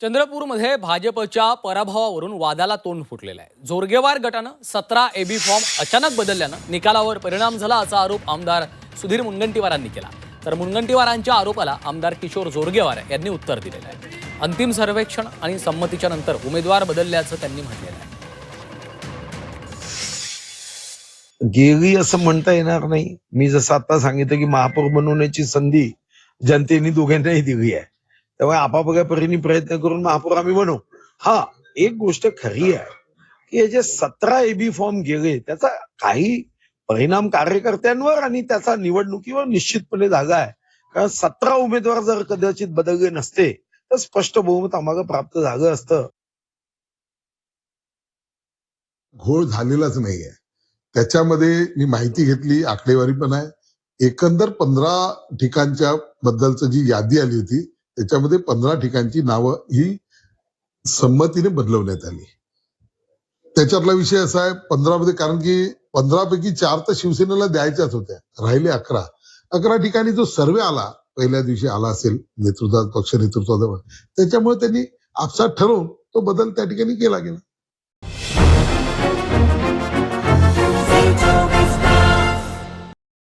चंद्रपूरमध्ये भाजपच्या पराभवावरून वादाला तोंड फुटलेलं आहे. जोरगेवार गटानं 17 एबी फॉर्म अचानक बदलल्यानं निकालावर परिणाम झाला असा आरोप आमदार सुधीर मुनगंटीवारांनी केला. तर मुनगंटीवारांच्या आरोपाला आमदार किशोर जोरगेवार यांनी उत्तर दिलेलं आहे. अंतिम सर्वेक्षण आणि संमतीच्या नंतर उमेदवार बदलल्याचं त्यांनी म्हटलेलं आहे. गेली असं म्हणता येणार नाही. मी जसं आता सांगितलं की महापौर बनवण्याची संधी जनतेने दोघांनाही दिली आहे. त्यामुळे आपापल्या परीने प्रयत्न करून महापौर आम्ही बनवू. हा, एक गोष्ट खरी आहे की हे जे 17 एबी फॉर्म गेले त्याचा काही परिणाम कार्यकर्त्यांवर आणि त्याचा निवडणुकीवर निश्चितपणे झाला आहे. कारण 17 उमेदवार जर कदाचित बदलले नसते तर स्पष्ट बहुमत आम्हाला प्राप्त झालं असतं. घोळ झालेलाच नाहीये. त्याच्यामध्ये मी माहिती घेतली, आकडेवारी पण आहे. एकंदर 15 ठिकाणच्या बद्दलची जी यादी आली होती त्याच्यामध्ये 15 ठिकाणची नावं ही संमतीने बदलवण्यात आली. त्याच्यातला विषय असा आहे 15 मध्ये, कारण की 15 पैकी 4 तर शिवसेनेला द्यायच्याच होत्या, राहिले 11 ठिकाणी जो सर्वे आला पहिल्या दिवशी आला असेल नेतृत्वात, पक्ष नेतृत्वाजवळ, त्याच्यामुळे त्यांनी आपसात ठरवून तो बदल त्या ठिकाणी केला गेला.